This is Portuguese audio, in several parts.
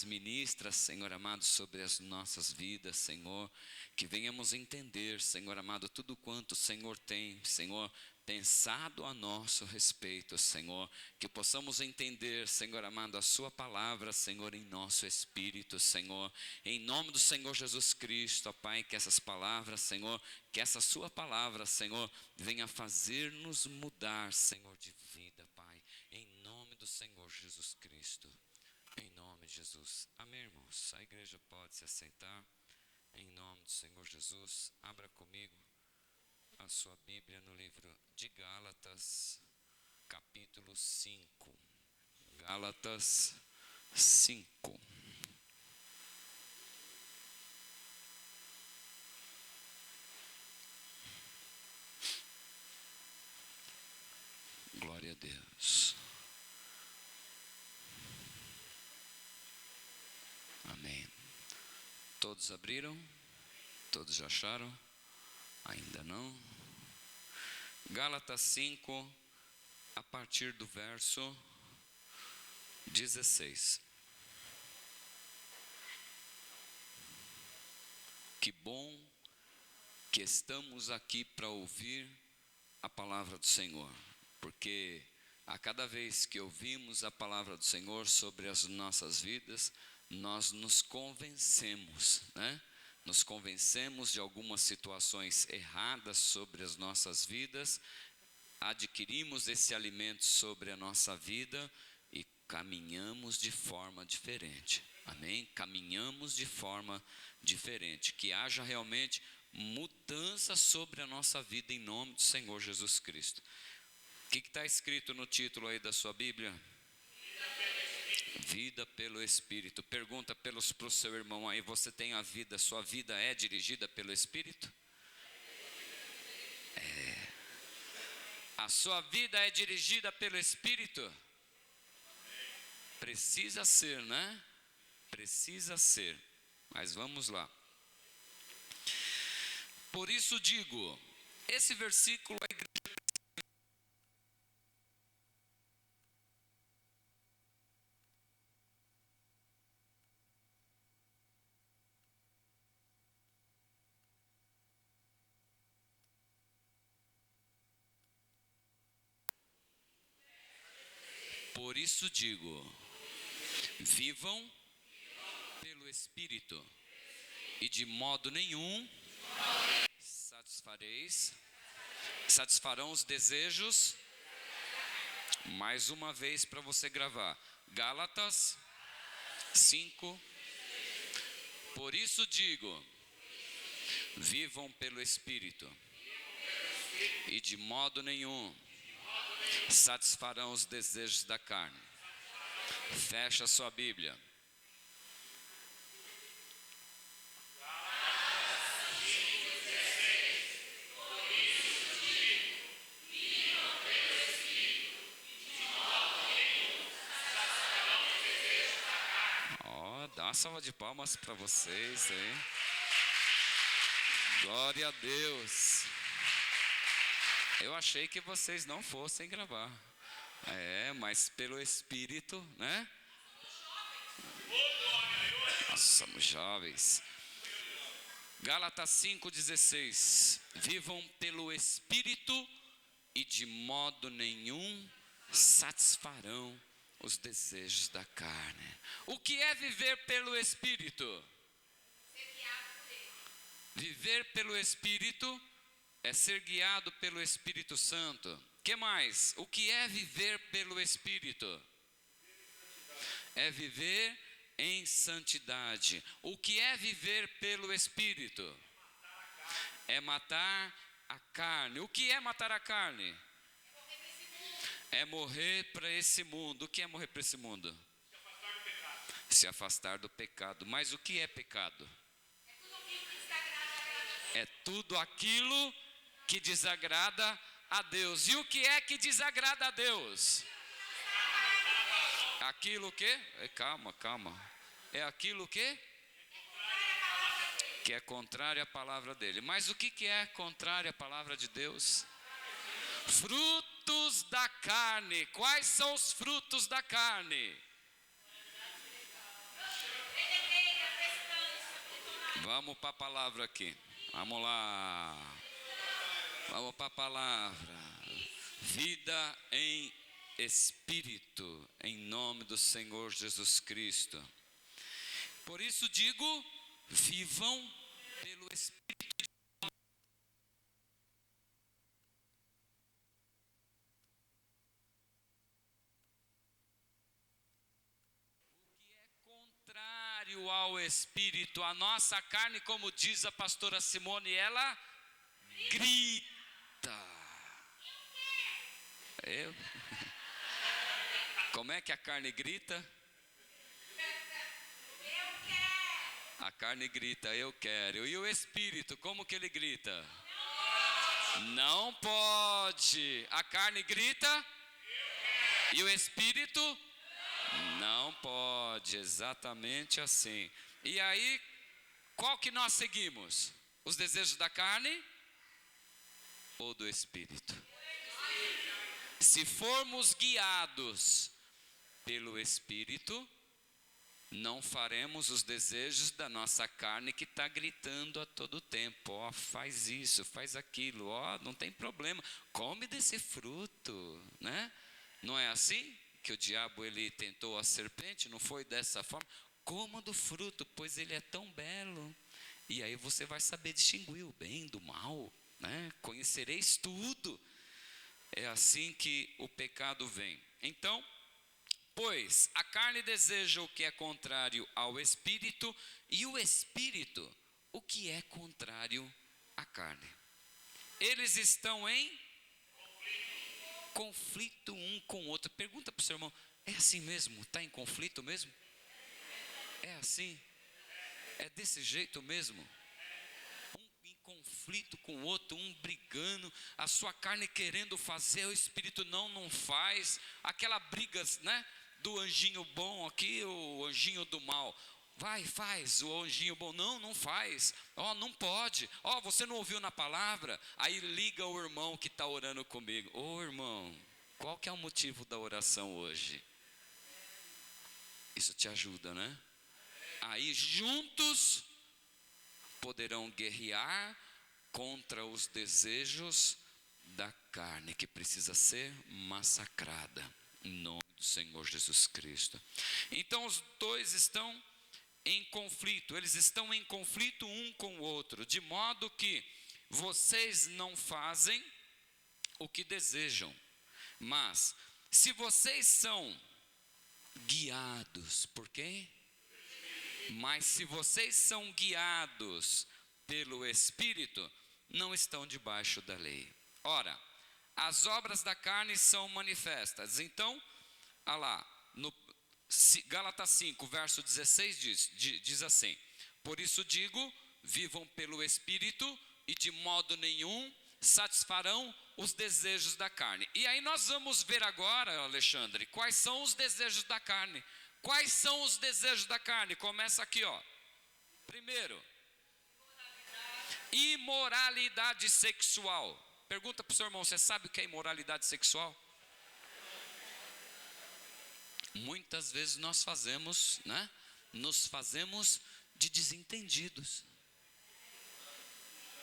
Ministra, Senhor amado, sobre as nossas vidas, Senhor, que venhamos entender, Senhor amado, tudo quanto o Senhor tem, Senhor, pensado a nosso respeito, Senhor, que possamos entender, Senhor amado, a sua palavra, Senhor, em nosso espírito, Senhor, em nome do Senhor Jesus Cristo, ó Pai, que essas palavras, Senhor, que essa sua palavra, Senhor, venha fazer-nos mudar, Senhor, de vida, Pai, em nome do Senhor Jesus Cristo. Em nome de Jesus. Amém, irmãos? A igreja pode se assentar. Em nome do Senhor Jesus. Abra comigo a sua Bíblia no livro de Gálatas, capítulo 5. Gálatas 5. Glória a Deus. Amém. Todos abriram? Todos já acharam? Ainda não? Gálatas 5, a partir do verso 16. Que bom que estamos aqui para ouvir a palavra do Senhor, porque a cada vez que ouvimos a palavra do Senhor sobre as nossas vidas, nós nos convencemos, né? Nos convencemos de algumas situações erradas sobre as nossas vidas, adquirimos esse alimento sobre a nossa vida e caminhamos de forma diferente, amém? Caminhamos de forma diferente, que haja realmente mudança sobre a nossa vida em nome do Senhor Jesus Cristo. O que está escrito no título aí da sua Bíblia? Vida pelo Espírito. Pergunta para o seu irmão aí, você tem a vida, sua vida é dirigida pelo Espírito? A sua vida é dirigida pelo Espírito? Precisa ser, né? Precisa ser. Mas vamos lá. Por isso digo, esse versículo a igreja Por isso digo, vivam pelo Espírito, e de modo nenhum satisfarão os desejos. Mais uma vez para você gravar, Gálatas 5. Por isso digo, vivam pelo Espírito, e de modo nenhum satisfarão os desejos da carne. Fecha a sua Bíblia. Dá uma salva de palmas para vocês aí. Glória a Deus. Eu achei que vocês não fossem gravar. Mas pelo Espírito, né? Nós somos jovens. Gálatas 5,16. Vivam pelo Espírito e de modo nenhum satisfarão os desejos da carne. O que é viver pelo Espírito? Viver pelo Espírito é ser guiado pelo Espírito Santo. Que mais? O que é viver pelo Espírito? É viver em santidade. O que é viver pelo Espírito? É matar a carne. O que é matar a carne? É morrer para esse mundo. O que é morrer para esse mundo? Se afastar do pecado. Mas o que é pecado? É tudo aquilo que desagrada a Deus. E o que é que desagrada a Deus? Aquilo que? Calma. É aquilo que é contrário à palavra dele. Mas o que é contrário à palavra de Deus? Frutos da carne. Quais são os frutos da carne? Vamos para a palavra aqui. Vamos lá. Vamos para a palavra. Vida em espírito, em nome do Senhor Jesus Cristo. Por isso digo, vivam pelo Espírito. Contrário ao Espírito, a nossa carne, como diz a pastora Simone, ela grita. Como é que a carne grita? A carne grita, eu quero. E o Espírito, como que ele grita? Não pode. A carne grita? E o Espírito? Não pode, exatamente assim. E aí, qual que nós seguimos? Os desejos da carne ou do Espírito? Se formos guiados pelo Espírito, não faremos os desejos da nossa carne que está gritando a todo tempo. Ó, faz isso, faz aquilo, ó, não tem problema, come desse fruto, né? Não é assim que o diabo ele tentou a serpente? Não foi dessa forma? Coma do fruto, pois ele é tão belo. E aí você vai saber distinguir o bem do mal, né? Conhecereis tudo. É assim que o pecado vem. Então, pois a carne deseja o que é contrário ao Espírito, e o Espírito o que é contrário à carne. Eles estão em conflito um com o outro. Pergunta para o seu irmão, é assim mesmo? Está em conflito mesmo? É assim? É desse jeito mesmo? Um em conflito com o outro, um brigando, a sua carne querendo fazer, o Espírito não faz. Aquela briga, né? Do anjinho bom aqui, o anjinho do mal. Vai, faz, o anjinho bom, não faz, ó, não pode, ó, você não ouviu na palavra. Aí liga o irmão que está orando comigo, ô irmão, qual que é o motivo da oração hoje? Isso te ajuda, né? Aí juntos poderão guerrear contra os desejos da carne, que precisa ser massacrada, em nome do Senhor Jesus Cristo. Então os dois estão em conflito, eles estão em conflito um com o outro, de modo que vocês não fazem o que desejam. Mas se vocês são guiados por quem? Mas se vocês são guiados pelo Espírito, não estão debaixo da lei. Ora, as obras da carne são manifestas. Então, olha lá, no Gálatas 5, verso 16 diz assim: por isso digo, vivam pelo Espírito e de modo nenhum satisfarão os desejos da carne. E aí nós vamos ver agora, Alexandre, quais são os desejos da carne. Quais são os desejos da carne? Começa aqui, ó. Primeiro, imoralidade sexual. Pergunta para o seu irmão, você sabe o que é imoralidade sexual? Muitas vezes nós fazemos, né? Nos fazemos de desentendidos.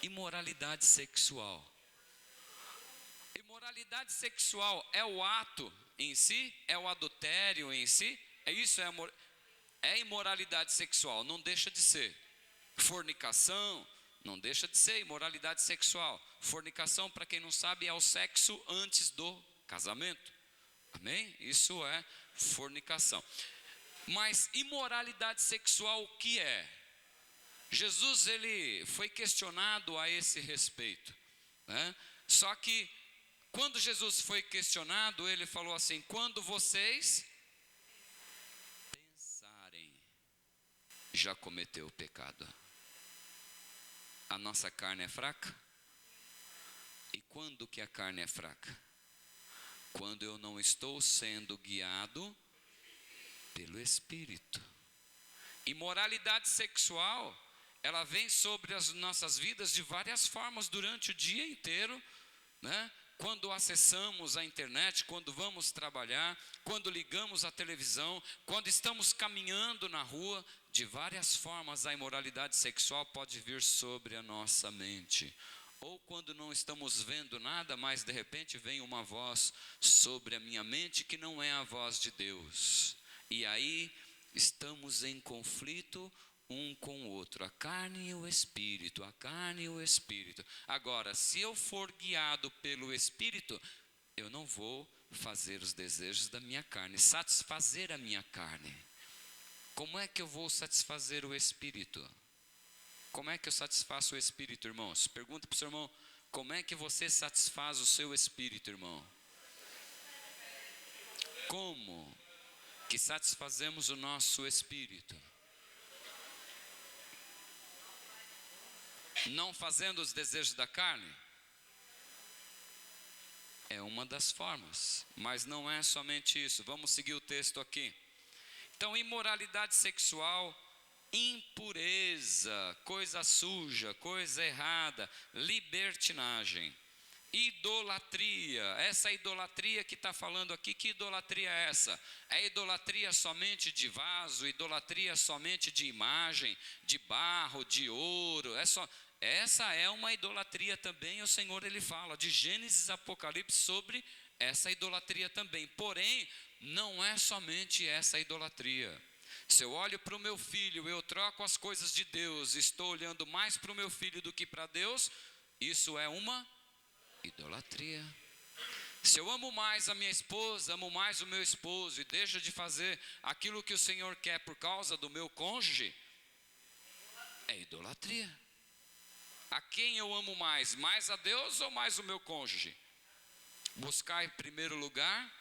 Imoralidade sexual. Imoralidade sexual é o ato em si? É o adultério em si? É isso? É imoralidade sexual, não deixa de ser. Fornicação, não deixa de ser imoralidade sexual. Fornicação, para quem não sabe, é o sexo antes do casamento. Amém? Isso é fornicação. Mas imoralidade sexual o que é? Jesus ele foi questionado a esse respeito, né? Só que quando Jesus foi questionado, ele falou assim: quando vocês pensarem, já cometeu o pecado. A nossa carne é fraca? E quando que a carne é fraca? Quando eu não estou sendo guiado pelo Espírito. Imoralidade sexual, ela vem sobre as nossas vidas de várias formas durante o dia inteiro, né? Quando acessamos a internet, quando vamos trabalhar, quando ligamos a televisão, quando estamos caminhando na rua, de várias formas a imoralidade sexual pode vir sobre a nossa mente. Ou quando não estamos vendo nada, mas de repente vem uma voz sobre a minha mente que não é a voz de Deus. E aí estamos em conflito um com o outro, a carne e o espírito, a carne e o espírito. Agora, se eu for guiado pelo espírito, eu não vou fazer os desejos da minha carne, satisfazer a minha carne. Como é que eu vou satisfazer o espírito? Como é que eu satisfaço o espírito, irmãos? Pergunta para o seu irmão, como é que você satisfaz o seu espírito, irmão? Como que satisfazemos o nosso espírito? Não fazendo os desejos da carne? É uma das formas, mas não é somente isso. Vamos seguir o texto aqui. Então, imoralidade sexual, impureza, coisa suja, coisa errada, libertinagem, idolatria. Essa idolatria que está falando aqui, que idolatria é essa? É idolatria somente de vaso, idolatria somente de imagem, de barro, de ouro, essa é uma idolatria também. O Senhor ele fala de Gênesis, Apocalipse sobre essa idolatria também. Porém, não é somente essa idolatria. Se eu olho para o meu filho, eu troco as coisas de Deus, estou olhando mais para o meu filho do que para Deus, isso é uma idolatria. Se eu amo mais a minha esposa, amo mais o meu esposo e deixo de fazer aquilo que o Senhor quer por causa do meu cônjuge, é idolatria. A quem eu amo mais? Mais a Deus ou mais o meu cônjuge? Buscar em primeiro lugar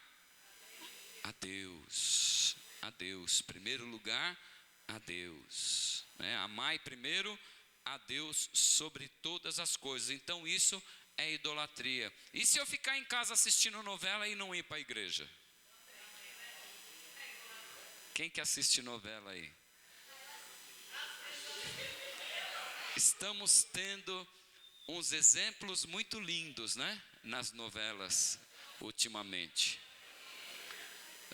a Deus. A Deus. Primeiro lugar a Deus. Amai primeiro a Deus sobre todas as coisas. Então isso é idolatria. E se eu ficar em casa assistindo novela e não ir para a igreja? Quem que assiste novela aí? Estamos tendo uns exemplos muito lindos, nas novelas ultimamente.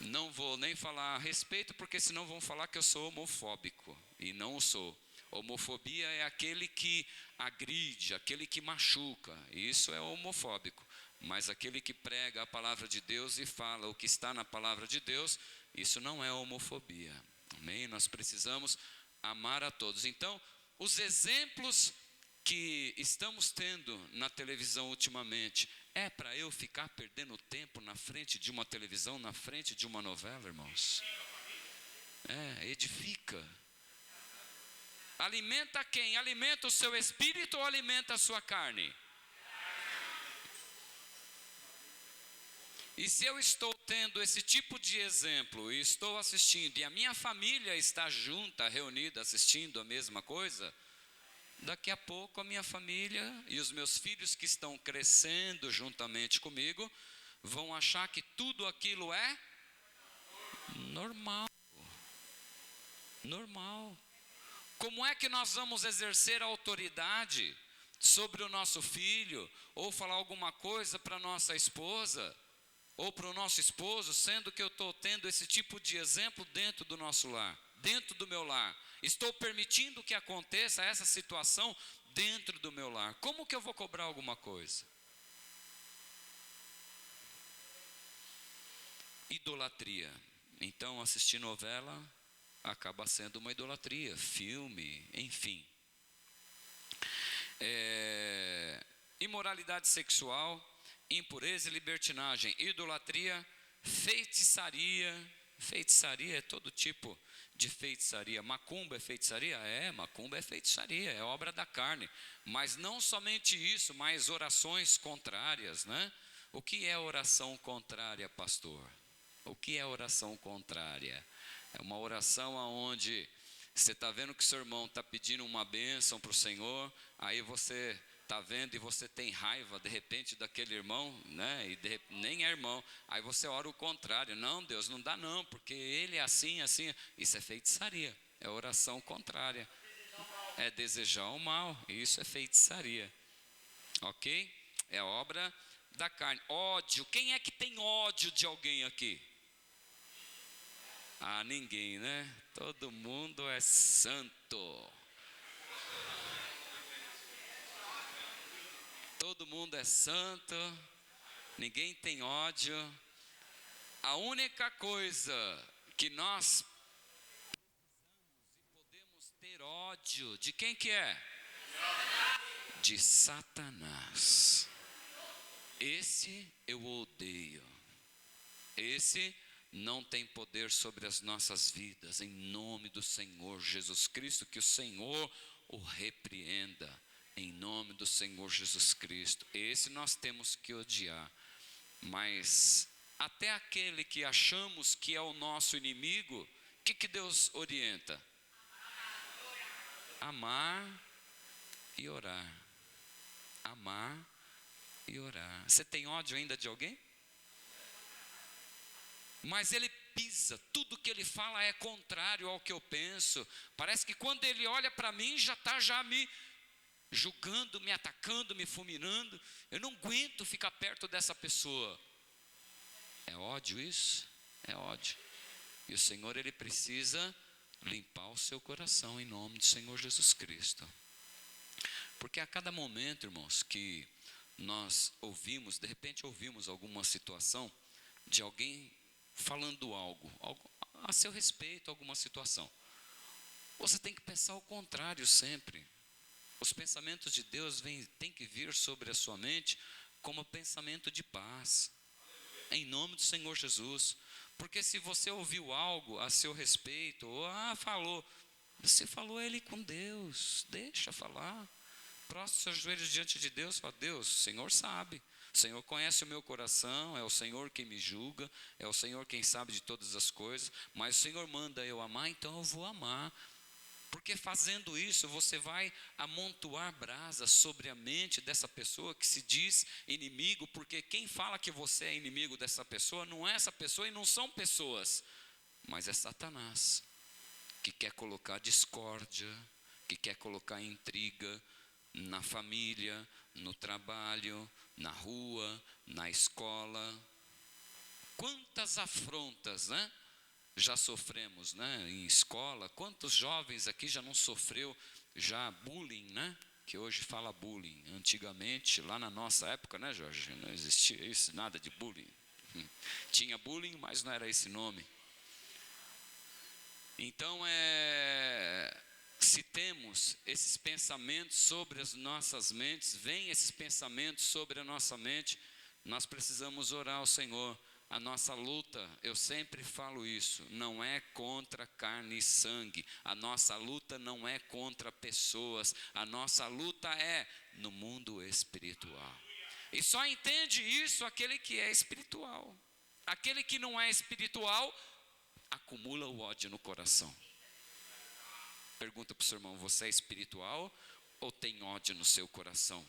Não vou nem falar a respeito, porque senão vão falar que eu sou homofóbico, e não sou. Homofobia é aquele que agride, aquele que machuca, isso é homofóbico. Mas aquele que prega a palavra de Deus e fala o que está na palavra de Deus, isso não é homofobia. Amém? Nós precisamos amar a todos. Então, os exemplos que estamos tendo na televisão ultimamente, é para eu ficar perdendo tempo na frente de uma televisão, na frente de uma novela, irmãos? Edifica. Alimenta quem? Alimenta o seu espírito ou alimenta a sua carne? E se eu estou tendo esse tipo de exemplo e estou assistindo, e a minha família está junta, reunida, assistindo a mesma coisa, daqui a pouco a minha família e os meus filhos que estão crescendo juntamente comigo vão achar que tudo aquilo é normal. Normal. Como é que nós vamos exercer autoridade sobre o nosso filho, ou falar alguma coisa para nossa esposa, ou para o nosso esposo, sendo que eu estou tendo esse tipo de exemplo dentro do nosso lar, dentro do meu lar? Estou permitindo que aconteça essa situação dentro do meu lar. Como que eu vou cobrar alguma coisa? Idolatria. Então, assistir novela acaba sendo uma idolatria, filme, enfim. Imoralidade sexual, impureza e libertinagem, idolatria, feitiçaria. Feitiçaria é todo tipo de feitiçaria. Macumba é feitiçaria? Macumba é feitiçaria, é obra da carne. Mas não somente isso, mas orações contrárias, O que é oração contrária, pastor? O que é oração contrária? É uma oração onde você está vendo que seu irmão está pedindo uma bênção para o Senhor, aí você está vendo e você tem raiva de repente daquele irmão, e nem é irmão, aí você ora o contrário. Não, Deus, não dá não, porque ele é assim, assim. Isso é feitiçaria, é oração contrária, é desejar o mal, isso é feitiçaria, ok? É obra da carne. Ódio, quem é que tem ódio de alguém aqui? Ah, ninguém, né? Todo mundo é santo. Todo mundo é santo. Ninguém tem ódio. A única coisa que nós podemos ter ódio, de quem que é? De Satanás. Esse eu odeio. Esse não tem poder sobre as nossas vidas, em nome do Senhor Jesus Cristo, que o Senhor o repreenda, em nome do Senhor Jesus Cristo. Esse nós temos que odiar, mas até aquele que achamos que é o nosso inimigo, o que Deus orienta? Amar e orar. Amar e orar. Você tem ódio ainda de alguém? Mas ele pisa, tudo que ele fala é contrário ao que eu penso. Parece que quando ele olha para mim, já está me julgando, me atacando, me fulminando. Eu não aguento ficar perto dessa pessoa. É ódio isso? É ódio. E o Senhor, Ele precisa limpar o seu coração em nome do Senhor Jesus Cristo. Porque a cada momento, irmãos, que nós ouvimos, de repente ouvimos alguma situação de alguém falando algo a seu respeito, alguma situação. Você tem que pensar o contrário sempre. Os pensamentos de Deus têm que vir sobre a sua mente como pensamento de paz, em nome do Senhor Jesus. Porque se você ouviu algo a seu respeito, ou você falou ele com Deus, deixa falar. Prostre seus joelhos diante de Deus, fala: Deus, o Senhor sabe. O Senhor conhece o meu coração, é o Senhor quem me julga, é o Senhor quem sabe de todas as coisas, mas o Senhor manda eu amar, então eu vou amar. Porque fazendo isso, você vai amontoar brasa sobre a mente dessa pessoa que se diz inimigo, porque quem fala que você é inimigo dessa pessoa, não é essa pessoa e não são pessoas, mas é Satanás, que quer colocar discórdia, que quer colocar intriga na família, no trabalho, na rua, na escola. Quantas afrontas, né? Já sofremos, né? Em escola. Quantos jovens aqui já não sofreu já bullying, né? Que hoje fala bullying. Antigamente, lá na nossa época, né, Jorge? Não existia isso, nada de bullying. Tinha bullying, mas não era esse nome. Então, se temos esses pensamentos sobre as nossas mentes, vem esses pensamentos sobre a nossa mente, nós precisamos orar ao Senhor. A nossa luta, eu sempre falo isso, não é contra carne e sangue. A nossa luta não é contra pessoas. A nossa luta é no mundo espiritual. E só entende isso aquele que é espiritual. Aquele que não é espiritual, acumula o ódio no coração. Pergunta para o seu irmão: você é espiritual ou tem ódio no seu coração?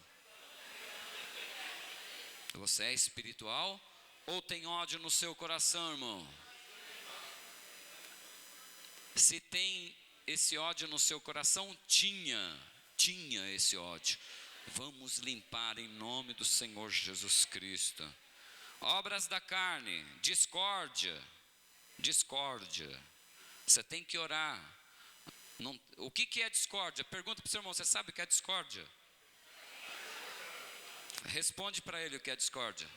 Você é espiritual ou tem ódio no seu coração, irmão? Se tem esse ódio no seu coração, tinha esse ódio. Vamos limpar em nome do Senhor Jesus Cristo. Obras da carne, discórdia. Você tem que orar. O que é discórdia? Pergunta para o seu irmão: você sabe o que é discórdia? Responde para ele o que é discórdia.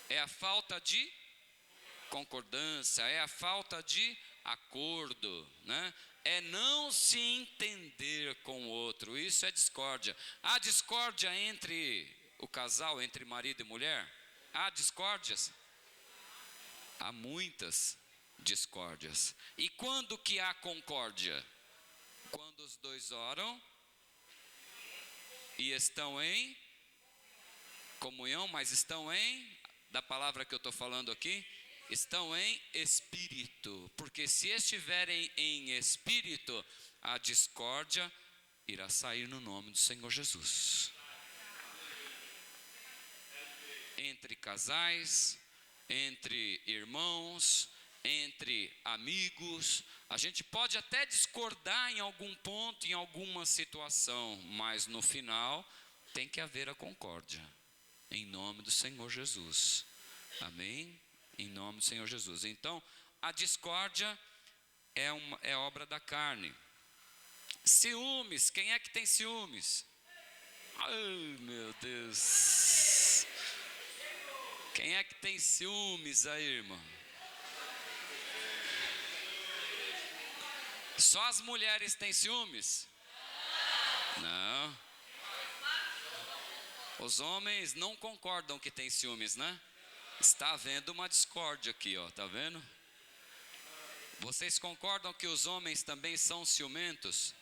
É a falta de concordância, é a falta de acordo, né? É não se entender com o outro, isso é discórdia. Há discórdia entre o casal, entre marido e mulher? Há discórdias? Há muitas discórdias. E quando que há concórdia? Quando os dois oram e estão em comunhão, mas estão da palavra que eu estou falando aqui, estão em espírito, porque se estiverem em espírito, a discórdia irá sair no nome do Senhor Jesus. Entre casais, entre irmãos, entre amigos, a gente pode até discordar em algum ponto, em alguma situação, mas no final tem que haver a concórdia. Em nome do Senhor Jesus. Amém? Em nome do Senhor Jesus. Então, a discórdia é obra da carne. Ciúmes, quem é que tem ciúmes? Ai, meu Deus. Quem é que tem ciúmes aí, irmão? Só as mulheres têm ciúmes? Não. Os homens não concordam que tem ciúmes, né? Está havendo uma discórdia aqui, ó, tá vendo? Vocês concordam que os homens também são ciumentos?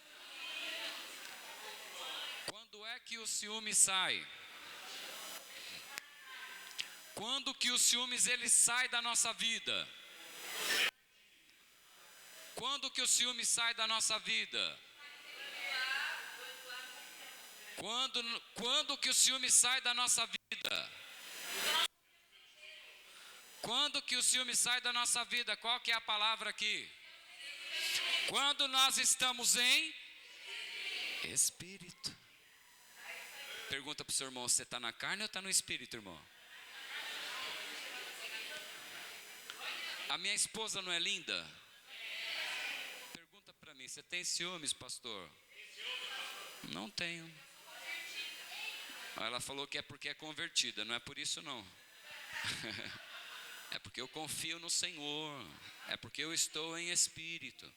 Quando é que o ciúme sai? Quando que o ciúmes ele sai da nossa vida? Quando que o ciúme sai da nossa vida? Quando que o ciúme sai da nossa vida? Quando que o ciúme sai da nossa vida? Qual que é a palavra aqui? Quando nós estamos em espírito. Pergunta para o seu irmão, você está na carne ou está no espírito, irmão? A minha esposa não é linda? Pergunta para mim, você tem ciúmes, pastor? Não tenho. Ela falou que é porque é convertida, não é por isso não. É porque eu confio no Senhor, é porque eu estou em espírito.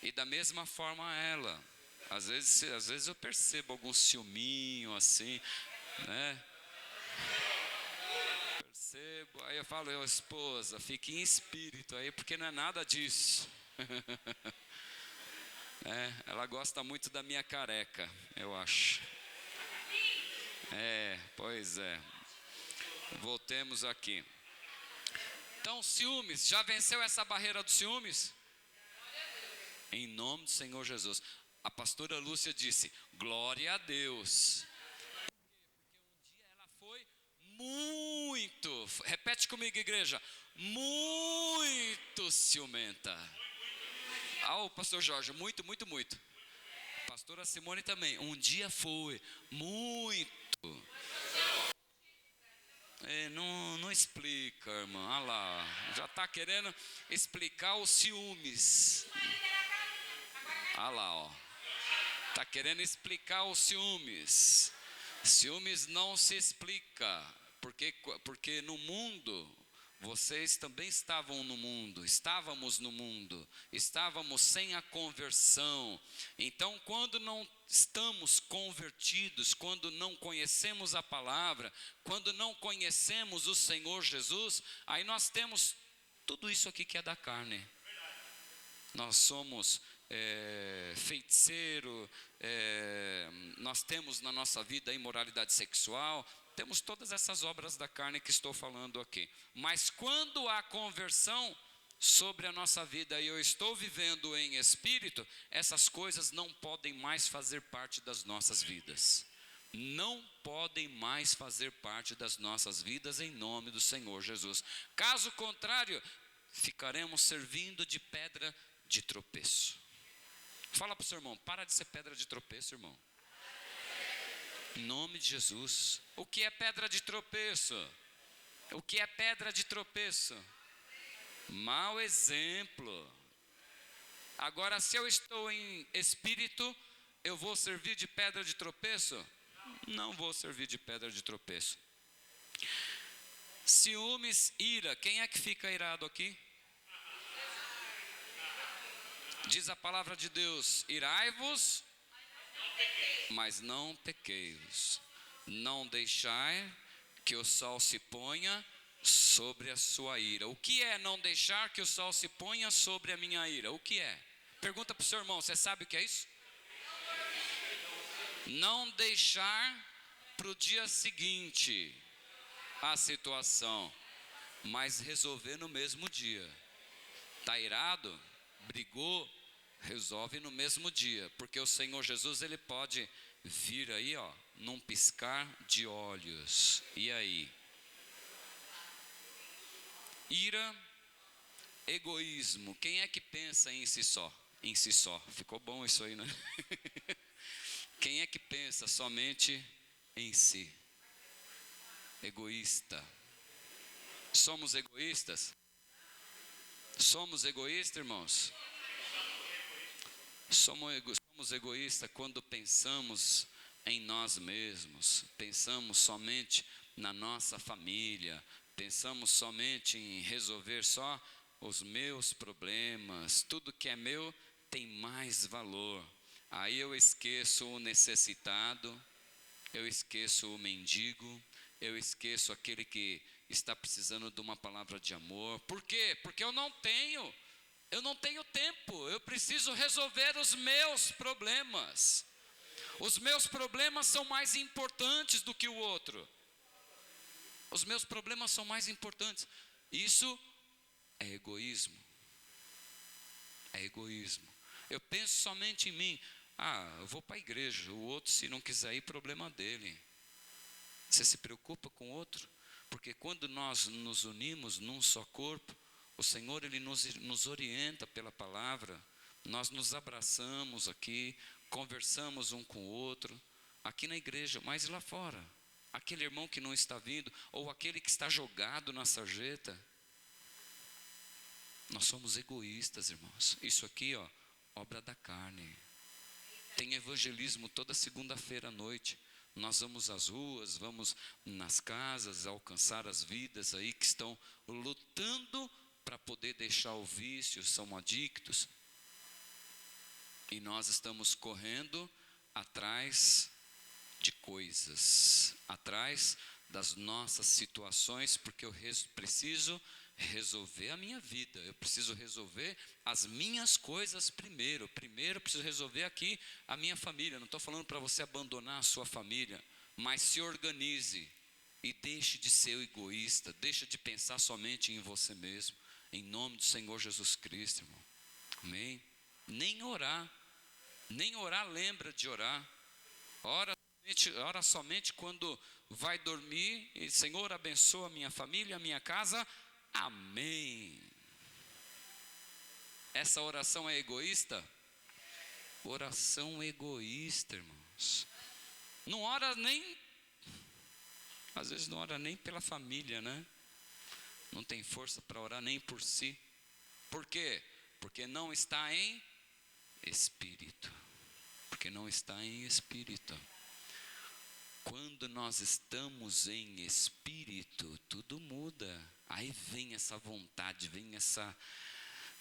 E da mesma forma ela. Às vezes eu percebo algum ciúminho assim, né? Percebo, aí eu falo, esposa, fique em espírito aí, porque não é nada disso. Ela gosta muito da minha careca, eu acho. Pois é. Voltemos aqui. Então, ciúmes, já venceu essa barreira dos ciúmes? Em nome do Senhor Jesus. A pastora Lúcia disse, glória a Deus. Porque um dia ela foi muito, repete comigo, igreja, muito ciumenta. O pastor Jorge, muito. Pastora Simone também, um dia foi muito. Não explica, irmã. Olha lá, já está querendo explicar os ciúmes. Olha lá, ó. Está querendo explicar os ciúmes. Ciúmes não se explica, porque no mundo, vocês também estavam no mundo, estávamos no mundo, estávamos sem a conversão. Então, quando não estamos convertidos, quando não conhecemos a palavra, quando não conhecemos o Senhor Jesus, aí nós temos tudo isso aqui que é da carne. Nós somos feiticeiro, nós temos na nossa vida a imoralidade sexual, temos todas essas obras da carne que estou falando aqui. Mas quando há conversão sobre a nossa vida e eu estou vivendo em espírito, essas coisas não podem mais fazer parte das nossas vidas. Não podem mais fazer parte das nossas vidas em nome do Senhor Jesus. Caso contrário, ficaremos servindo de pedra de tropeço. Fala para o seu irmão, para de ser pedra de tropeço, irmão. Em nome de Jesus. O que é pedra de tropeço? O que é pedra de tropeço? Mau exemplo. Agora, se eu estou em espírito, eu vou servir de pedra de tropeço? Não vou servir de pedra de tropeço. Ciúmes, ira. Quem é que fica irado aqui? Diz a palavra de Deus, irai-vos, mas não pequeis. Não deixai que o sol se ponha sobre a sua ira. O que é não deixar que o sol se ponha sobre a minha ira? O que é? Pergunta para o seu irmão, você sabe o que é isso? Não deixar para o dia seguinte a situação, mas resolver no mesmo dia. Está irado? Brigou? Resolve no mesmo dia, porque o Senhor Jesus, ele pode vir aí, ó, num piscar de olhos. E aí? Ira, egoísmo. Quem é que pensa em si só? Em si só. Ficou bom isso aí, né? Quem é que pensa somente em si? Egoísta. Somos egoístas? Somos egoístas, irmãos? Somos egoístas quando pensamos em nós mesmos, pensamos somente na nossa família, pensamos somente em resolver só os meus problemas, tudo que é meu tem mais valor. Aí eu esqueço o necessitado, eu esqueço o mendigo, eu esqueço aquele que está precisando de uma palavra de amor. Por quê? Porque eu não tenho tempo, eu preciso resolver os meus problemas. Os meus problemas são mais importantes do que o outro. Os meus problemas são mais importantes. Isso é egoísmo. É egoísmo. Eu penso somente em mim. Eu vou para a igreja. O outro, se não quiser ir, problema dele. Você se preocupa com o outro? Porque quando nós nos unimos num só corpo, o Senhor, Ele nos orienta pela palavra. Nós nos abraçamos aqui, conversamos um com o outro, aqui na igreja, mas lá fora. Aquele irmão que não está vindo, ou aquele que está jogado na sarjeta. Nós somos egoístas, irmãos. Isso aqui, obra da carne. Tem evangelismo toda segunda-feira à noite. Nós vamos às ruas, vamos nas casas, alcançar as vidas aí que estão lutando para poder deixar o vício, são adictos. E nós estamos correndo atrás de coisas, atrás das nossas situações, porque eu preciso resolver a minha vida, eu preciso resolver as minhas coisas primeiro. Primeiro eu preciso resolver aqui a minha família. Não estou falando para você abandonar a sua família, mas se organize e deixe de ser egoísta, deixe de pensar somente em você mesmo, em nome do Senhor Jesus Cristo, irmão. Amém? Nem orar lembra de orar. Ora somente quando vai dormir, e Senhor, abençoa a minha família, a minha casa, amém. Essa oração é egoísta? Oração egoísta, irmãos. Não ora nem, às vezes não ora nem pela família, né? Não tem força para orar nem por si. Por quê? Porque não está em espírito. Porque não está em espírito. Quando nós estamos em espírito, tudo muda. Aí vem essa vontade, vem essa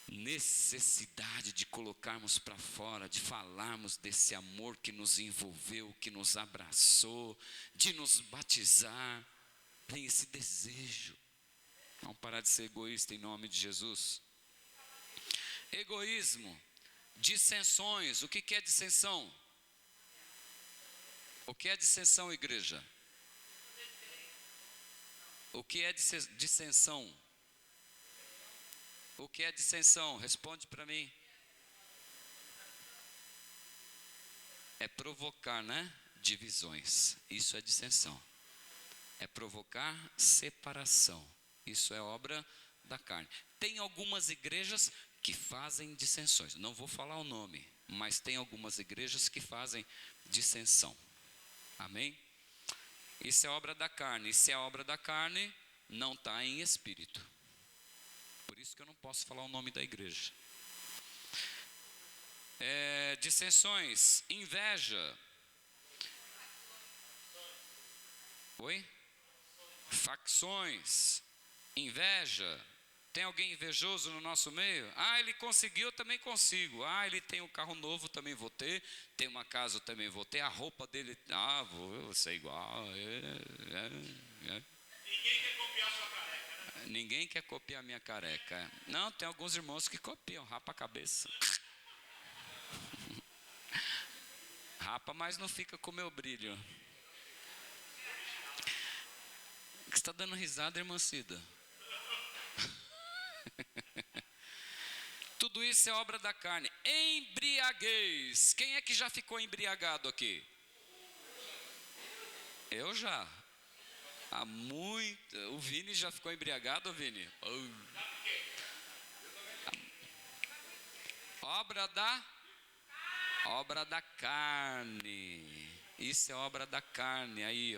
necessidade de colocarmos para fora, de falarmos desse amor que nos envolveu, que nos abraçou, de nos batizar. Vem esse desejo. Vamos parar de ser egoísta em nome de Jesus. Egoísmo, dissensões. O que é dissensão? O que é dissensão, igreja? O que é dissensão? O que é dissensão? Responde para mim. É provocar, né? Divisões. Isso é dissensão. É provocar separação. Isso é obra da carne. Tem algumas igrejas que fazem dissensões. Não vou falar o nome, mas tem algumas igrejas que fazem dissensão. Amém? Isso é obra da carne. E se é obra da carne, não está em espírito. Por isso que eu não posso falar o nome da igreja. Dissensões, inveja. Oi? Facções, inveja. Tem alguém invejoso no nosso meio? Ele conseguiu, eu também consigo. Ele tem um carro novo, também vou ter. Tem uma casa, eu também vou ter. A roupa dele, vou ser igual. Ninguém quer copiar sua careca, né? Ninguém quer copiar minha careca. Não, tem alguns irmãos que copiam, rapa a cabeça. Rapa, mas não fica com o meu brilho. Você está dando risada, irmã Cida? Tudo isso é obra da carne. Embriaguez. Quem é que já ficou embriagado aqui? Eu já. Há muito. O Vini já ficou embriagado, Vini? Obra da carne. Isso é obra da carne aí,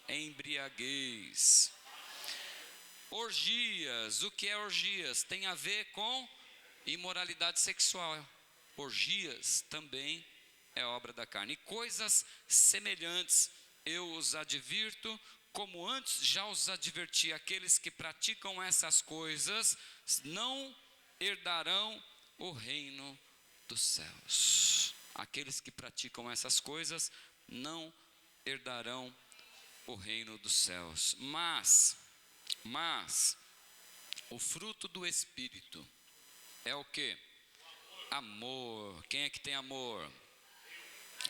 Embriaguez. Orgias, o que é orgias? Tem a ver com imoralidade sexual. Orgias também é obra da carne. E coisas semelhantes eu os advirto, como antes já os adverti: aqueles que praticam essas coisas não herdarão o reino dos céus. Aqueles que praticam essas coisas não herdarão o reino dos céus. Mas o fruto do Espírito é o quê? Amor. Quem é que tem amor?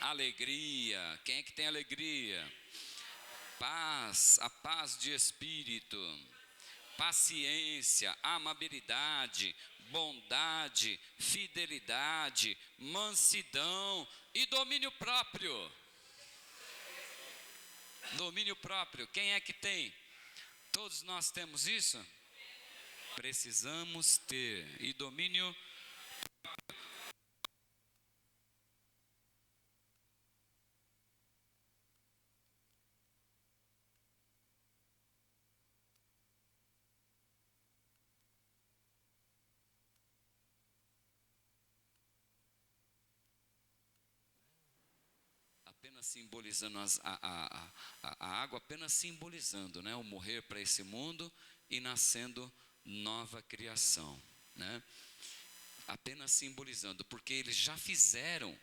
Alegria. Quem é que tem alegria? Paz, a paz de espírito, paciência, amabilidade, bondade, fidelidade, mansidão e domínio próprio. Domínio próprio, quem é que tem? Todos nós temos isso? Precisamos ter. E domínio apenas simbolizando a água, apenas simbolizando, né, o morrer para esse mundo e nascendo nova criação, né? Apenas simbolizando, porque eles já fizeram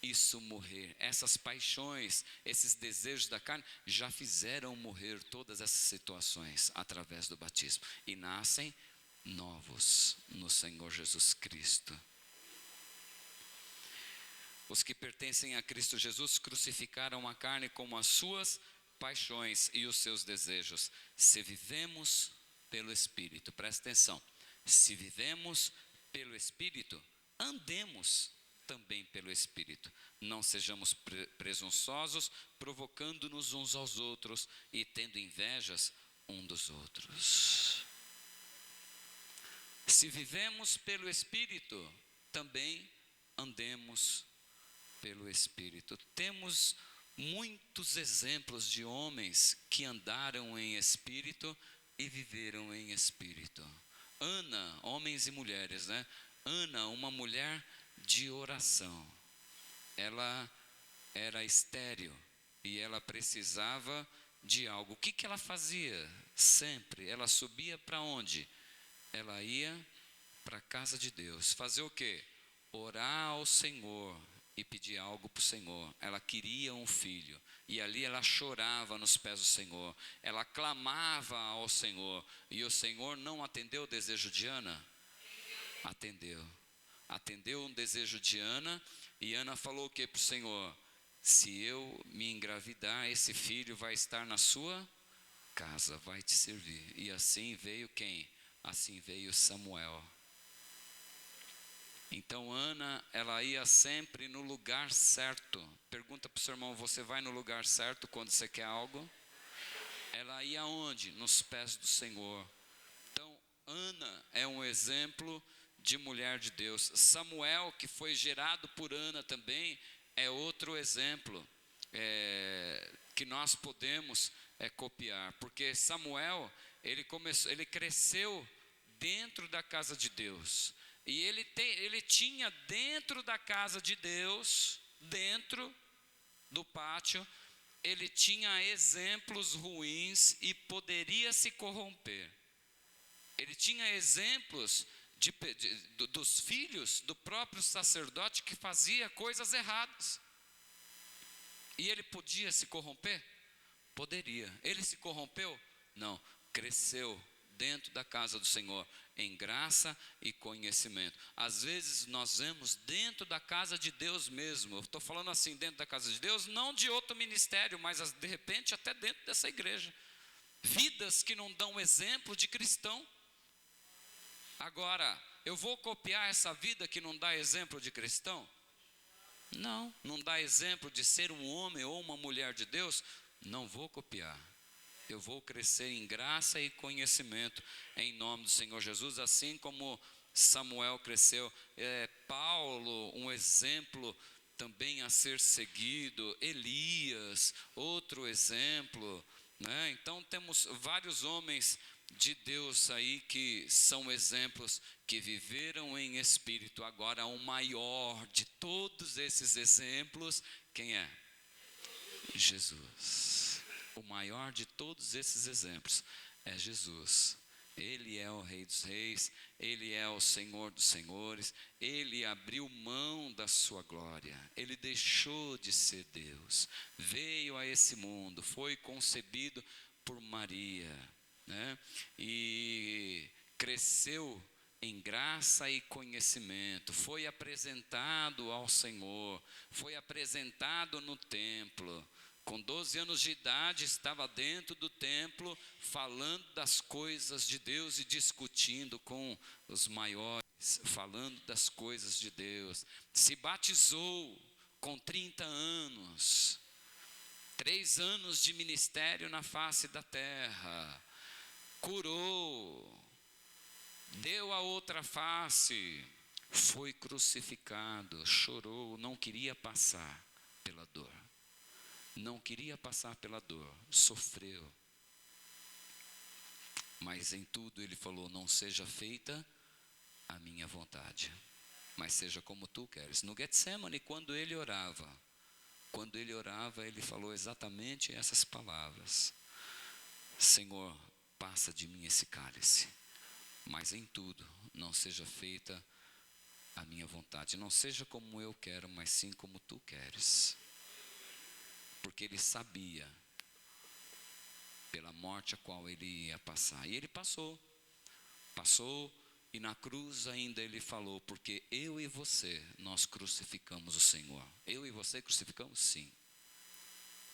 isso morrer, essas paixões, esses desejos da carne, já fizeram morrer todas essas situações através do batismo, e nascem novos no Senhor Jesus Cristo. Os que pertencem a Cristo Jesus crucificaram a carne com as suas paixões e os seus desejos. Se vivemos pelo Espírito, presta atenção, se vivemos pelo Espírito, andemos também pelo Espírito. Não sejamos presunçosos, provocando-nos uns aos outros e tendo invejas um dos outros. Se vivemos pelo Espírito, também andemos pelo Espírito. Temos muitos exemplos de homens que andaram em Espírito e viveram em Espírito. Ana, homens e mulheres, né? Ana, uma mulher de oração. Ela era estéril e ela precisava de algo. O que ela fazia? Sempre. Ela subia para onde? Ela ia para a casa de Deus. Fazer o quê? Orar ao Senhor e pedir algo para o Senhor. Ela queria um filho, e ali ela chorava nos pés do Senhor, ela clamava ao Senhor, e o Senhor não atendeu o desejo de Ana? Atendeu um desejo de Ana, e Ana falou o que para o Senhor? Se eu me engravidar, esse filho vai estar na sua casa, vai te servir. E assim veio quem? Assim veio Samuel. Então Ana, ela ia sempre no lugar certo. Pergunta para o seu irmão: você vai no lugar certo quando você quer algo? Ela ia onde? Nos pés do Senhor. Então Ana é um exemplo de mulher de Deus. Samuel, que foi gerado por Ana também, é outro exemplo que nós podemos copiar. Porque Samuel, ele cresceu dentro da casa de Deus. E ele tinha dentro da casa de Deus, dentro do pátio, ele tinha exemplos ruins e poderia se corromper. Ele tinha exemplos dos filhos do próprio sacerdote que fazia coisas erradas. E ele podia se corromper? Poderia. Ele se corrompeu? Não. Cresceu dentro da casa do Senhor, em graça e conhecimento. Às vezes nós vemos dentro da casa de Deus mesmo, eu estou falando assim, dentro da casa de Deus, não de outro ministério, mas de repente até dentro dessa igreja, vidas que não dão exemplo de cristão. Agora, eu vou copiar essa vida que não dá exemplo de cristão? Não dá exemplo de ser um homem ou uma mulher de Deus? Não vou copiar. Eu vou crescer em graça e conhecimento em nome do Senhor Jesus, assim como Samuel cresceu. Paulo, um exemplo também a ser seguido. Elias, outro exemplo, né? Então temos vários homens de Deus aí que são exemplos que viveram em espírito. Agora, o maior de todos esses exemplos, quem é? Jesus. O maior de todos esses exemplos é Jesus. Ele é o Rei dos Reis, Ele é o Senhor dos Senhores, Ele abriu mão da sua glória, Ele deixou de ser Deus, veio a esse mundo, foi concebido por Maria, né? E cresceu em graça e conhecimento, foi apresentado ao Senhor, foi apresentado no templo. Com 12 anos de idade, estava dentro do templo, falando das coisas de Deus e discutindo com os maiores, falando das coisas de Deus. Se batizou com 30 anos, 3 anos de ministério na face da terra, curou, deu a outra face, foi crucificado, chorou, não queria passar pela dor. Não queria passar pela dor, sofreu. Mas em tudo ele falou: não seja feita a minha vontade, mas seja como tu queres. No Getsemane, quando ele orava, ele falou exatamente essas palavras: Senhor, passa de mim esse cálice, mas em tudo não seja feita a minha vontade, não seja como eu quero, mas sim como tu queres. Porque ele sabia pela morte a qual ele ia passar. E ele passou, e na cruz ainda ele falou: porque eu e você, nós crucificamos o Senhor. Eu e você crucificamos? Sim,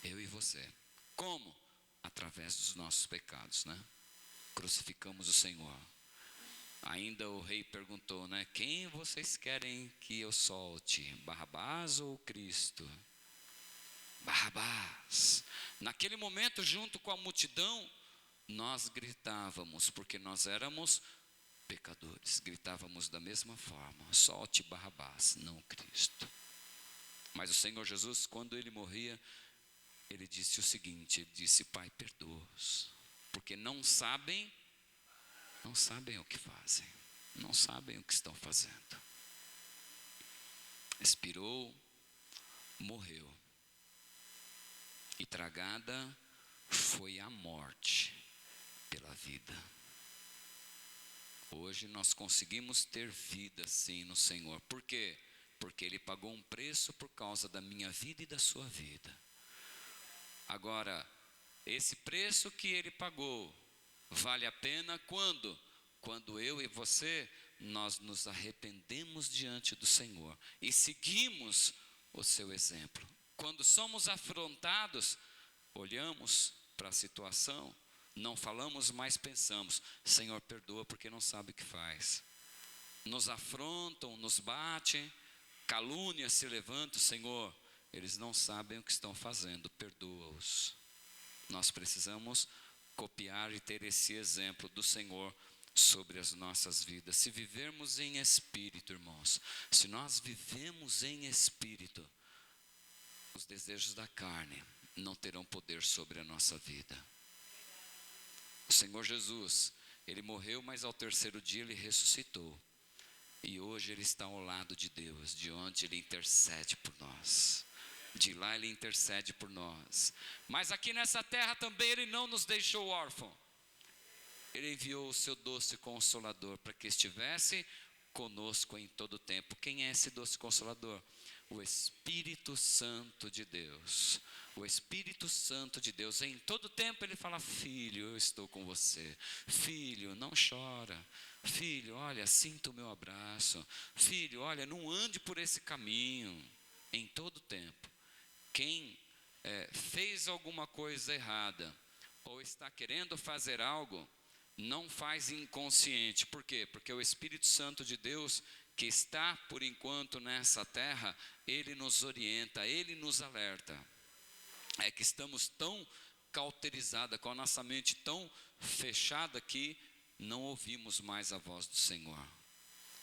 eu e você. Como? Através dos nossos pecados, né? Crucificamos o Senhor. Ainda o rei perguntou, né? Quem vocês querem que eu solte? Barrabás ou Cristo? Barrabás. Naquele momento, junto com a multidão, nós gritávamos, porque nós éramos pecadores, gritávamos da mesma forma: solte Barrabás, não Cristo. Mas o Senhor Jesus, quando ele morria, ele disse o seguinte, ele disse: Pai, perdoa-os, porque não sabem o que fazem, não sabem o que estão fazendo. Expirou, morreu. E tragada foi a morte pela vida. Hoje nós conseguimos ter vida sim no Senhor. Por quê? Porque Ele pagou um preço por causa da minha vida e da sua vida. Agora, esse preço que Ele pagou vale a pena quando? Quando eu e você, nós nos arrependemos diante do Senhor e seguimos o seu exemplo. Quando somos afrontados, olhamos para a situação, não falamos, mas pensamos: Senhor, perdoa, porque não sabe o que faz. Nos afrontam, nos batem, calúnia se levanta: Senhor, eles não sabem o que estão fazendo, perdoa-os. Nós precisamos copiar e ter esse exemplo do Senhor sobre as nossas vidas. Se vivermos em espírito, irmãos, se nós vivemos em espírito, os desejos da carne não terão poder sobre a nossa vida. O Senhor Jesus, Ele morreu, mas ao terceiro dia Ele ressuscitou. E hoje Ele está ao lado de Deus, de onde Ele intercede por nós. De lá Ele intercede por nós. Mas aqui nessa terra também Ele não nos deixou órfãos. Ele enviou o seu doce Consolador para que estivesse conosco em todo o tempo. Quem é esse doce Consolador? O Espírito Santo de Deus. O Espírito Santo de Deus. Em todo tempo Ele fala: filho, eu estou com você. Filho, não chora. Filho, olha, sinta o meu abraço. Filho, olha, não ande por esse caminho. Em todo tempo. Quem fez alguma coisa errada ou está querendo fazer algo, não faz inconsciente. Por quê? Porque o Espírito Santo de Deus, que está por enquanto nessa terra, Ele nos orienta, Ele nos alerta. É que estamos tão cauterizados, com a nossa mente tão fechada, que não ouvimos mais a voz do Senhor.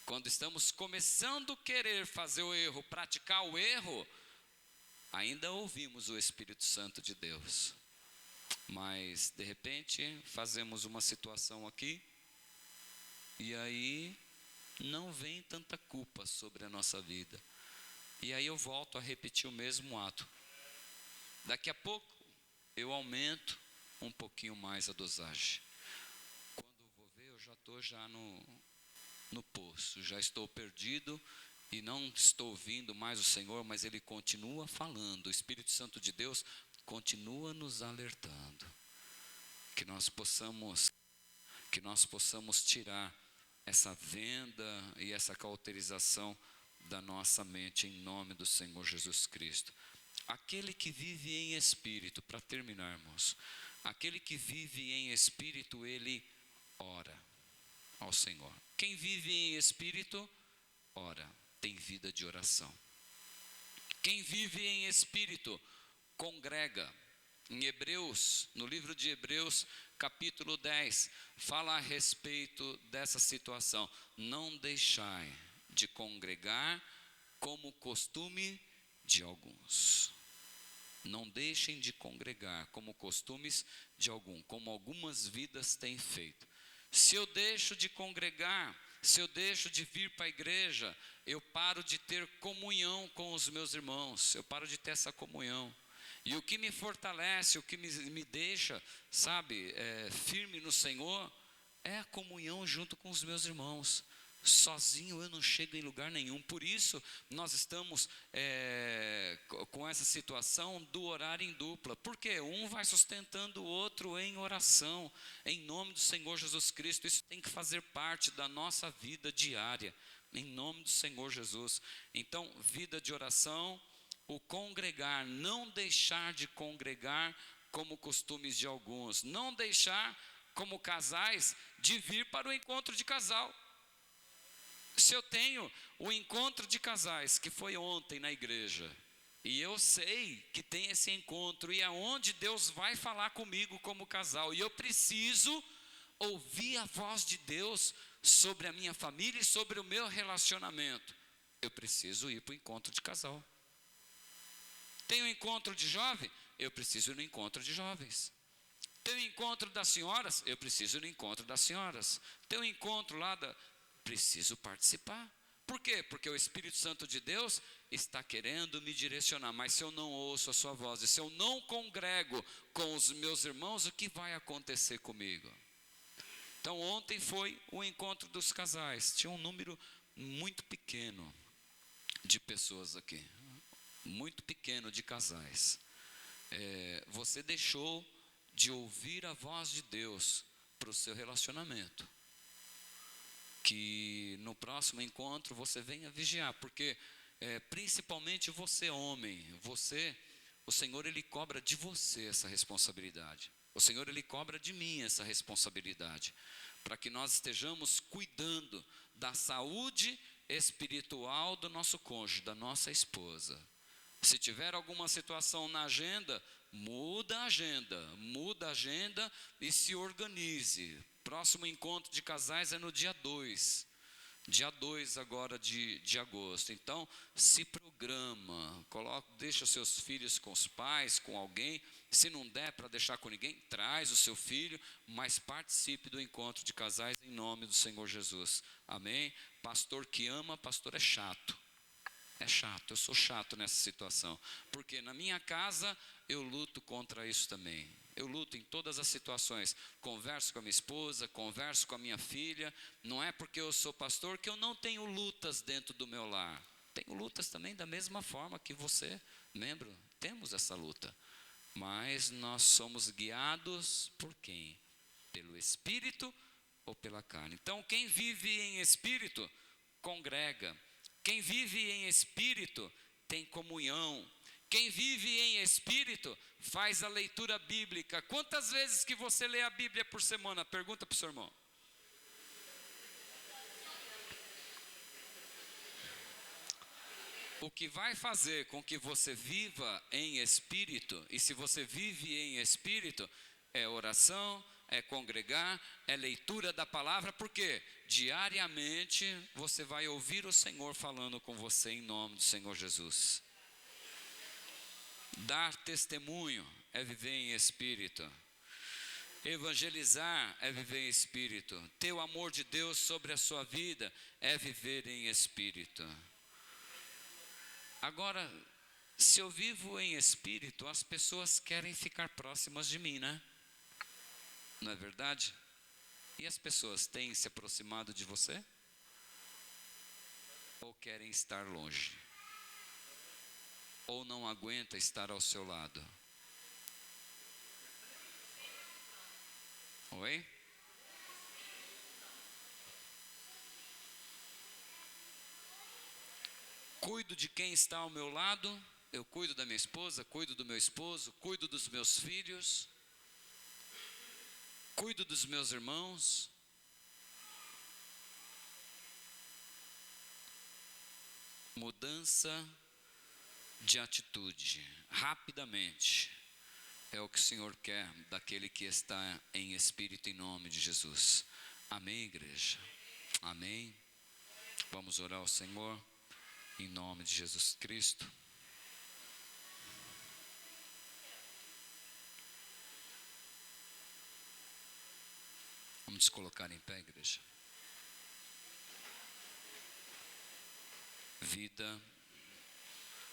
Quando estamos começando a querer fazer o erro, praticar o erro, ainda ouvimos o Espírito Santo de Deus. Mas, de repente, fazemos uma situação aqui, e aí não vem tanta culpa sobre a nossa vida. E aí eu volto a repetir o mesmo ato. Daqui a pouco, eu aumento um pouquinho mais a dosagem. Quando eu vou ver, eu já estou no poço, já estou perdido e não estou ouvindo mais o Senhor, mas Ele continua falando. O Espírito Santo de Deus continua nos alertando. Que nós possamos tirar essa venda e essa cauterização da nossa mente em nome do Senhor Jesus Cristo. Aquele que vive em espírito, para terminarmos, aquele que vive em espírito, ele ora ao Senhor. Quem vive em espírito, ora, tem vida de oração. Quem vive em espírito, congrega. Em Hebreus, no livro de Hebreus, capítulo 10, fala a respeito dessa situação. Não deixai de congregar como costume de alguns. Não deixem de congregar como costumes de algum, como algumas vidas têm feito. Se eu deixo de congregar, se eu deixo de vir para a igreja, eu paro de ter comunhão com os meus irmãos, eu paro de ter essa comunhão. E o que me fortalece, o que me deixa, firme no Senhor, é a comunhão junto com os meus irmãos. Sozinho eu não chego em lugar nenhum. Por isso nós estamos com essa situação do orar em dupla. Porque um vai sustentando o outro em oração, em nome do Senhor Jesus Cristo. Isso tem que fazer parte da nossa vida diária, em nome do Senhor Jesus. Então, vida de oração, o congregar, não deixar de congregar como costumes de alguns, não deixar como casais de vir para o encontro de casal. Se eu tenho o encontro de casais, que foi ontem na igreja, e eu sei que tem esse encontro, e é onde Deus vai falar comigo como casal, e eu preciso ouvir a voz de Deus sobre a minha família e sobre o meu relacionamento, eu preciso ir para o encontro de casal. Tem um encontro de jovem? Eu preciso ir no encontro de jovens. Tem um encontro das senhoras? Eu preciso ir no encontro das senhoras. Tem um encontro lá preciso participar. Por quê? Porque o Espírito Santo de Deus está querendo me direcionar, mas se eu não ouço a sua voz, e se eu não congrego com os meus irmãos, o que vai acontecer comigo? Então ontem foi o encontro dos casais, tinha um número muito pequeno de pessoas aqui, muito pequeno de casais. Você deixou de ouvir a voz de Deus para o seu relacionamento. Que no próximo encontro você venha vigiar, porque principalmente você homem, o Senhor Ele cobra de você essa responsabilidade, o Senhor Ele cobra de mim essa responsabilidade, para que nós estejamos cuidando da saúde espiritual do nosso cônjuge, da nossa esposa. Se tiver alguma situação na agenda, muda a agenda e se organize. Próximo encontro de casais é no dia 2 agora de agosto. Então, se programa, deixa os seus filhos com os pais, com alguém. Se não der para deixar com ninguém, traz o seu filho, mas participe do encontro de casais em nome do Senhor Jesus. Amém? Pastor que ama, pastor é chato. Eu sou chato nessa situação, porque na minha casa eu luto contra isso também. Eu luto em todas as situações, converso com a minha esposa, converso com a minha filha. Não é porque eu sou pastor que eu não tenho lutas dentro do meu lar. Tenho lutas também da mesma forma que você, membro, temos essa luta. Mas nós somos guiados por quem? Pelo Espírito ou pela carne? Então quem vive em Espírito, congrega. Quem vive em Espírito tem comunhão. Quem vive em Espírito faz a leitura bíblica. Quantas vezes que você lê a Bíblia por semana? Pergunta para o seu irmão. O que vai fazer com que você viva em Espírito, e se você vive em Espírito, é oração, é congregar, é leitura da palavra, porque diariamente você vai ouvir o Senhor falando com você em nome do Senhor Jesus. Dar testemunho é viver em Espírito. Evangelizar é viver em espírito. Ter o amor de Deus sobre a sua vida é viver em espírito. Agora, se eu vivo em espírito, as pessoas querem ficar próximas de mim, né? Não é verdade? E as pessoas têm se aproximado de você? Ou querem estar longe? Ou não aguenta estar ao seu lado? Oi? Cuido de quem está ao meu lado, eu cuido da minha esposa, cuido do meu esposo, cuido dos meus filhos, cuido dos meus irmãos. Mudança de atitude, rapidamente, é o que o Senhor quer daquele que está em espírito, em nome de Jesus. Amém, igreja? Amém? Vamos orar ao Senhor, em nome de Jesus Cristo. Vamos nos colocar em pé, igreja. Vida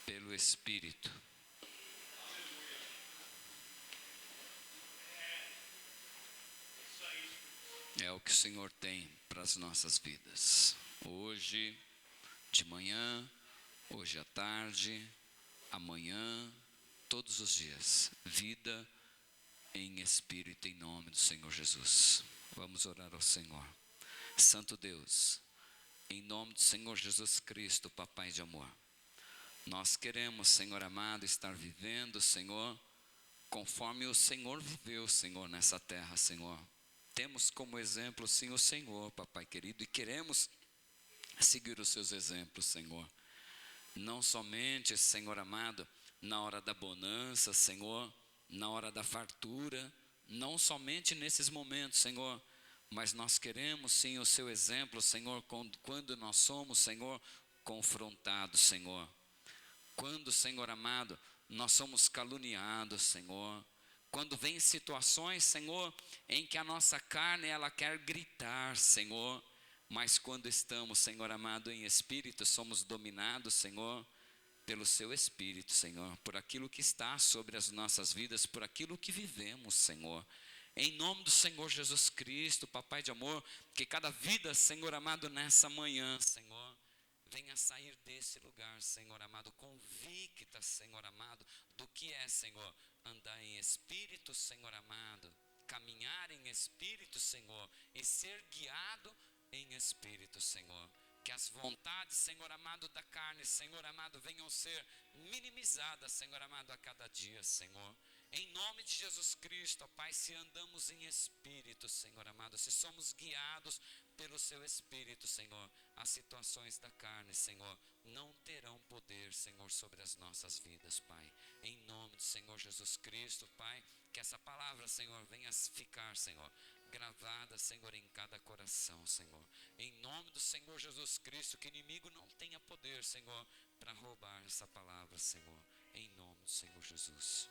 pelo Espírito. É o que o Senhor tem para as nossas vidas. Hoje, de manhã, hoje à tarde, amanhã, todos os dias. Vida em Espírito, em nome do Senhor Jesus. Vamos orar ao Senhor. Santo Deus, em nome do Senhor Jesus Cristo, Papai de amor, nós queremos, Senhor amado, estar vivendo, Senhor, conforme o Senhor viveu, Senhor, nessa terra, Senhor. Temos como exemplo, sim, o Senhor, Papai querido, e queremos seguir os seus exemplos, Senhor. Não somente, Senhor amado, na hora da bonança, Senhor, na hora da fartura, não somente nesses momentos, Senhor, mas nós queremos, sim, o seu exemplo, Senhor, quando nós somos, Senhor, confrontados, Senhor. Quando, Senhor amado, nós somos caluniados, Senhor. Quando vem situações, Senhor, em que a nossa carne, ela quer gritar, Senhor. Mas quando estamos, Senhor amado, em espírito, somos dominados, Senhor, pelo seu Espírito, Senhor. Por aquilo que está sobre as nossas vidas, por aquilo que vivemos, Senhor. Em nome do Senhor Jesus Cristo, Papai de amor, que cada vida, Senhor amado, nessa manhã, Senhor, venha sair desse lugar, Senhor amado, convicta, Senhor amado, do que é, Senhor, andar em espírito, Senhor amado, caminhar em espírito, Senhor, e ser guiado em espírito, Senhor. Que as vontades, Senhor amado, da carne, Senhor amado, venham ser minimizadas, Senhor amado, a cada dia, Senhor. Em nome de Jesus Cristo, ó Pai, se andamos em espírito, Senhor amado, se somos guiados pelo seu Espírito, Senhor, as situações da carne, Senhor, não terão poder, Senhor, sobre as nossas vidas, Pai. Em nome do Senhor Jesus Cristo, Pai, que essa palavra, Senhor, venha ficar, Senhor, gravada, Senhor, em cada coração, Senhor. Em nome do Senhor Jesus Cristo, que o inimigo não tenha poder, Senhor, para roubar essa palavra, Senhor. Em nome do Senhor Jesus.